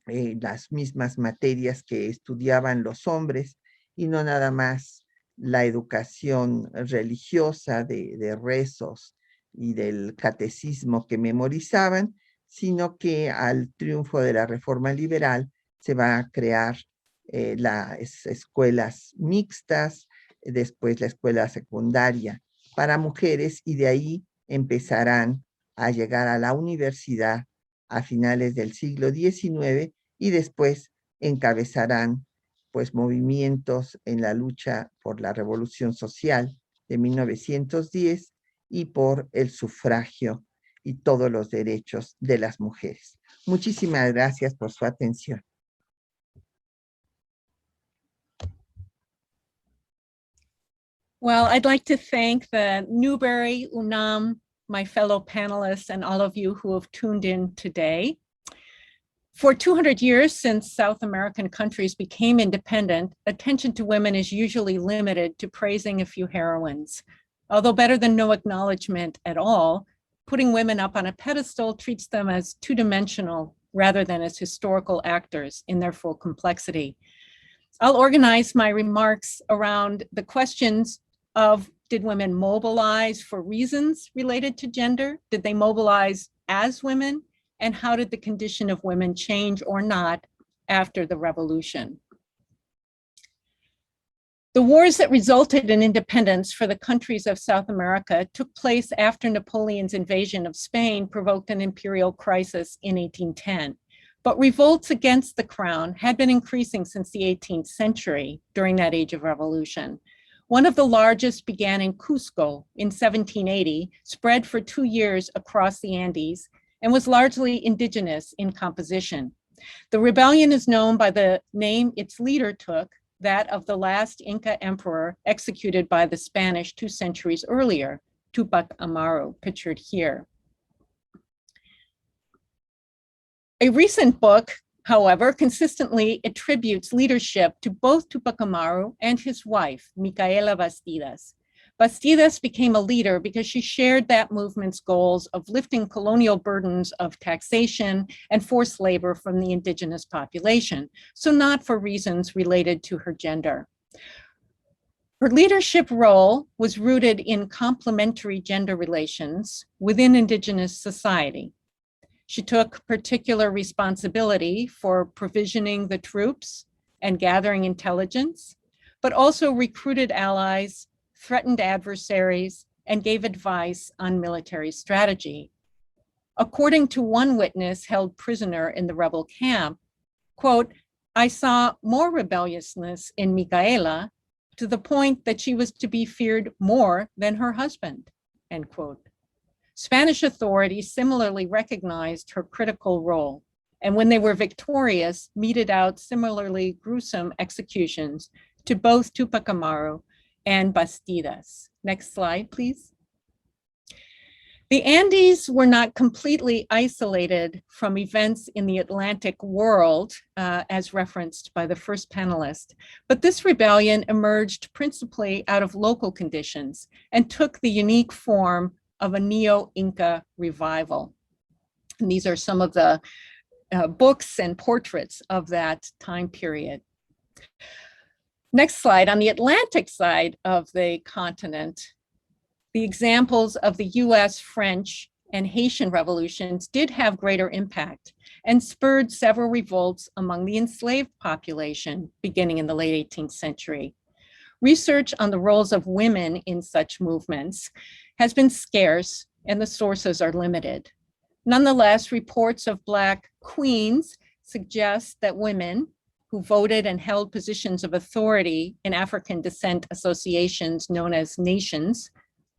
las mismas materias que estudiaban los hombres y no nada más la educación religiosa de rezos y del catecismo que memorizaban, sino que al triunfo de la reforma liberal se va a crear las escuelas mixtas, después la escuela secundaria para mujeres, y de ahí empezarán a llegar a la universidad a finales del siglo XIX y después encabezarán pues movimientos en la lucha por la Revolución Social de 1910 y por el sufragio y todos los derechos de las mujeres. Muchísimas gracias por su atención. Well, I'd like to thank the Newberry, UNAM, my fellow panelists, and all of you who have tuned in today. For 200 years since South American countries became independent, attention to women is usually limited to praising a few heroines. Although better than no acknowledgement at all, putting women up on a pedestal treats them as two-dimensional rather than as historical actors in their full complexity. I'll organize my remarks around the questions of, did women mobilize for reasons related to gender? Did they mobilize as women? And how did the condition of women change or not after the revolution? The wars that resulted in independence for the countries of South America took place after Napoleon's invasion of Spain provoked an imperial crisis in 1810. But revolts against the crown had been increasing since the 18th century during that age of revolution. One of the largest began in Cusco in 1780, spread for 2 years across the Andes, and was largely indigenous in composition. The rebellion is known by the name its leader took, that of the last Inca emperor executed by the Spanish 2 centuries earlier, Tupac Amaru, pictured here. A recent book, however, consistently attributes leadership to both Tupac Amaru and his wife, Micaela Bastidas. Bastidas became a leader because she shared that movement's goals of lifting colonial burdens of taxation and forced labor from the indigenous population, so not for reasons related to her gender. Her leadership role was rooted in complementary gender relations within indigenous society. She took particular responsibility for provisioning the troops and gathering intelligence, but also recruited allies, threatened adversaries, and gave advice on military strategy. According to one witness held prisoner in the rebel camp, quote, "I saw more rebelliousness in Micaela to the point that she was to be feared more than her husband," end quote. Spanish authorities similarly recognized her critical role. and when they were victorious, meted out similarly gruesome executions to both Tupac Amaru and Bastidas. Next slide, please. The Andes were not completely isolated from events in the Atlantic world, as referenced by the first panelist, but this rebellion emerged principally out of local conditions and took the unique form of a neo-Inca revival. And these are some of the books and portraits of that time period. Next slide. On the Atlantic side of the continent, the examples of the US, French, and Haitian revolutions did have greater impact and spurred several revolts among the enslaved population beginning in the late 18th century. Research on the roles of women in such movements has been scarce and the sources are limited. Nonetheless, reports of Black queens suggest that women who voted and held positions of authority in African descent associations known as nations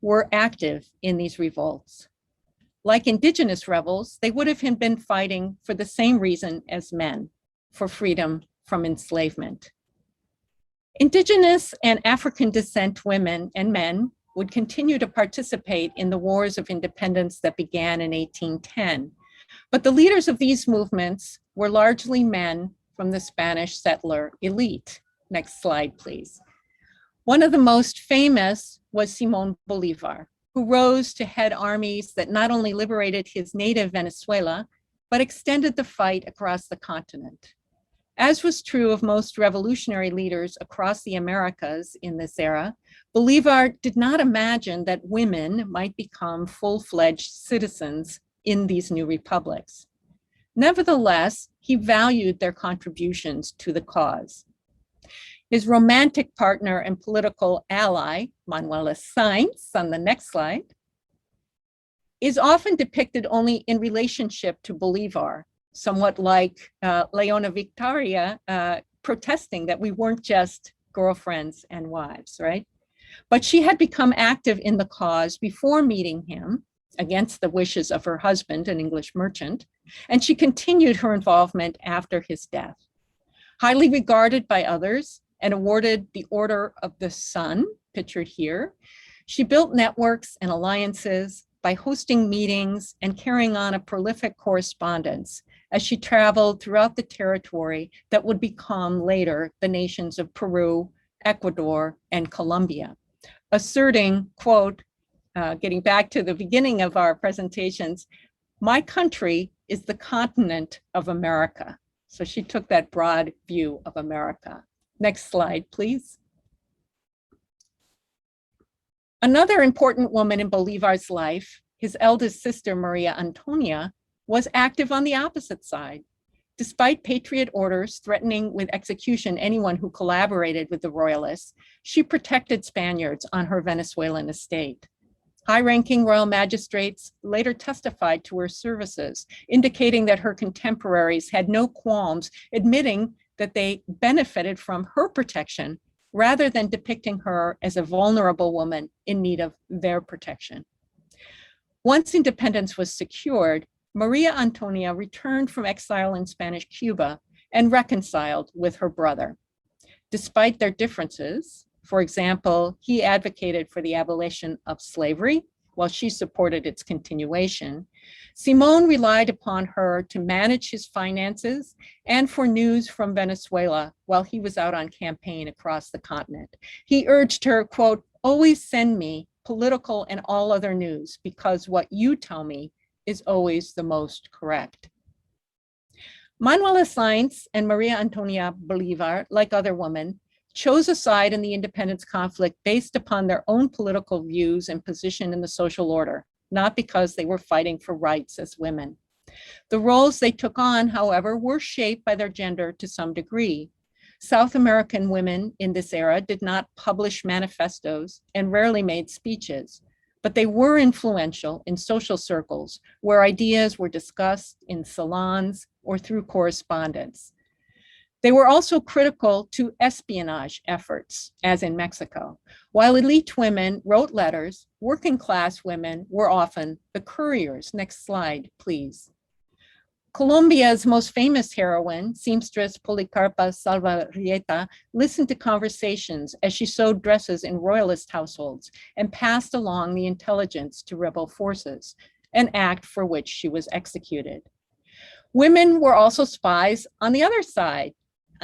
were active in these revolts. Like indigenous rebels, they would have been fighting for the same reason as men, for freedom from enslavement. Indigenous and African descent women and men would continue to participate in the wars of independence that began in 1810. But the leaders of these movements were largely men from the Spanish settler elite. Next slide, please. One of the most famous was Simón Bolívar, who rose to head armies that not only liberated his native Venezuela, but extended the fight across the continent. As was true of most revolutionary leaders across the Americas in this era, Bolívar did not imagine that women might become full-fledged citizens in these new republics. Nevertheless, he valued their contributions to the cause. His romantic partner and political ally, Manuela Sáenz, on the next slide, is often depicted only in relationship to Bolívar, somewhat like Leona Victoria protesting that we weren't just girlfriends and wives, right? But she had become active in the cause before meeting him, against the wishes of her husband, an English merchant, and she continued her involvement after his death. Highly regarded by others and awarded the Order of the Sun, pictured here, she built networks and alliances by hosting meetings and carrying on a prolific correspondence as she traveled throughout the territory that would become later the nations of Peru, Ecuador, and Colombia, asserting, quote, getting back to the beginning of our presentations, "My country is the continent of America." So she took that broad view of America. Next slide, please. Another important woman in Bolívar's life, his eldest sister, Maria Antonia, was active on the opposite side. Despite patriot orders threatening with execution anyone who collaborated with the royalists, she protected Spaniards on her Venezuelan estate. High-ranking royal magistrates later testified to her services, indicating that her contemporaries had no qualms admitting that they benefited from her protection rather than depicting her as a vulnerable woman in need of their protection. Once independence was secured, Maria Antonia returned from exile in Spanish Cuba and reconciled with her brother. Despite their differences, for example, he advocated for the abolition of slavery while she supported its continuation, Simón relied upon her to manage his finances and for news from Venezuela while he was out on campaign across the continent. He urged her, quote, "Always send me political and all other news because what you tell me is always the most correct." Manuela Sáenz and Maria Antonia Bolívar, like other women, chose a side in the independence conflict based upon their own political views and position in the social order, not because they were fighting for rights as women. The roles they took on, however, were shaped by their gender to some degree. South American women in this era did not publish manifestos and rarely made speeches, but they were influential in social circles where ideas were discussed in salons or through correspondence. They were also critical to espionage efforts, as in Mexico. While elite women wrote letters, working class women were often the couriers. Next slide, please. Colombia's most famous heroine, seamstress Policarpa Salvarrieta, listened to conversations as she sewed dresses in royalist households and passed along the intelligence to rebel forces, an act for which she was executed. Women were also spies on the other side.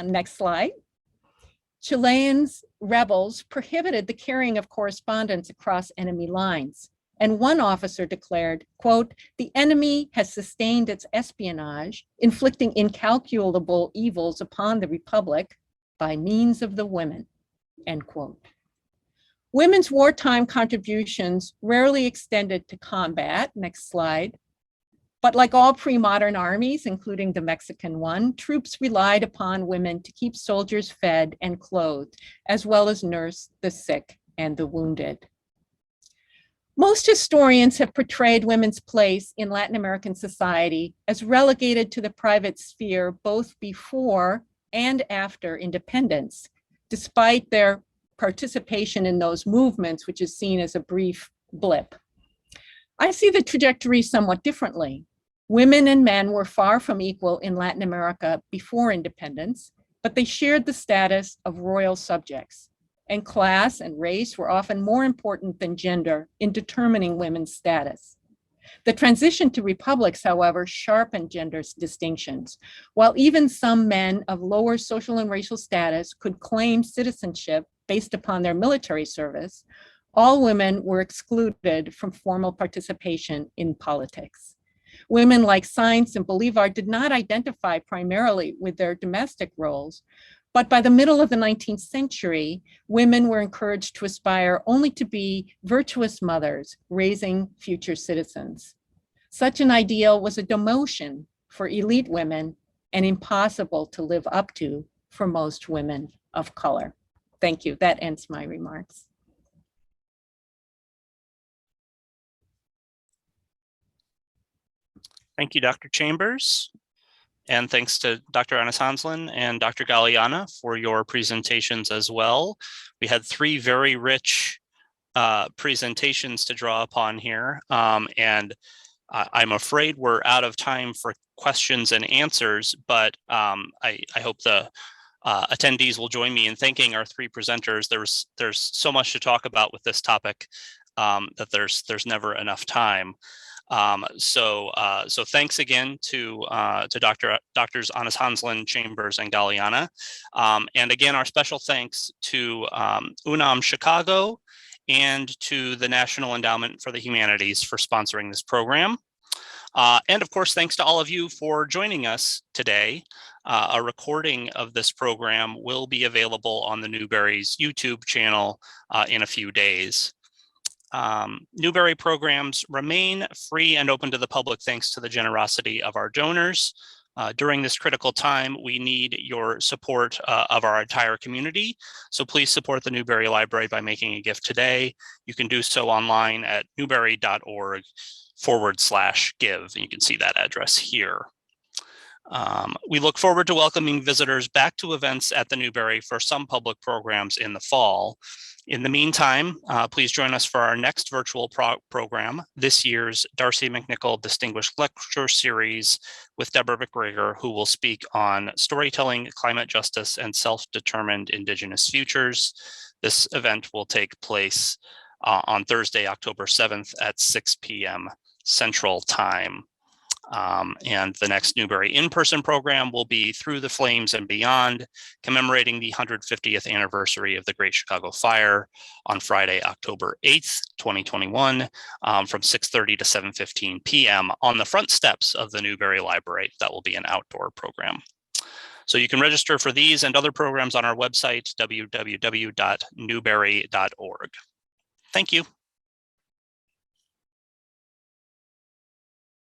Next slide. Chileans rebels prohibited the carrying of correspondence across enemy lines. And one officer declared, quote, "The enemy has sustained its espionage, inflicting incalculable evils upon the Republic by means of the women," end quote. Women's wartime contributions rarely extended to combat, next slide. But like all pre-modern armies, including the Mexican one, troops relied upon women to keep soldiers fed and clothed, as well as nurse the sick and the wounded. Most historians have portrayed women's place in Latin American society as relegated to the private sphere both before and after independence, despite their participation in those movements, which is seen as a brief blip. I see the trajectory somewhat differently. Women and men were far from equal in Latin America before independence, but they shared the status of royal subjects. And class and race were often more important than gender in determining women's status. The transition to republics, however, sharpened gender distinctions. While even some men of lower social and racial status could claim citizenship based upon their military service, all women were excluded from formal participation in politics. Women like Sáenz and Bolívar did not identify primarily with their domestic roles, but by the middle of the 19th century, women were encouraged to aspire only to be virtuous mothers, raising future citizens. Such an ideal was a demotion for elite women and impossible to live up to for most women of color. Thank you. That ends my remarks. Thank you, Dr. Chambers. And thanks to Dr. Anas-Hanslin and Dr. Galeana for your presentations as well. We had three very rich presentations to draw upon here. And I'm afraid we're out of time for questions and answers, but I hope the attendees will join me in thanking our three presenters. There's so much to talk about with this topic that there's never enough time. So thanks again to Doctors Anas-Hanslin, Chambers, and Galeana. And again, our special thanks to UNAM Chicago and to the National Endowment for the Humanities for sponsoring this program. And of course, thanks to all of you for joining us today. A recording of this program will be available on the Newberry's YouTube channel in a few days. Newberry programs remain free and open to the public thanks to the generosity of our donors. During this critical time, we need your support of our entire community. So please support the Newberry Library by making a gift today. You can do so online at newberry.org/give. And you can see that address here. We look forward to welcoming visitors back to events at the Newberry for some public programs in the fall. In the meantime, please join us for our next virtual program, this year's Darcy McNichol Distinguished Lecture Series with Deborah McGregor, who will speak on storytelling, climate justice, and self-determined Indigenous futures. This event will take place on Thursday, October 7th at 6 p.m. Central Time. And the next Newberry in-person program will be Through the Flames and Beyond, commemorating the 150th anniversary of the Great Chicago Fire on Friday, October 8th, 2021, from 6:30 to 7:15 p.m. on the front steps of the Newberry Library. That will be an outdoor program. So you can register for these and other programs on our website, www.newberry.org. Thank you.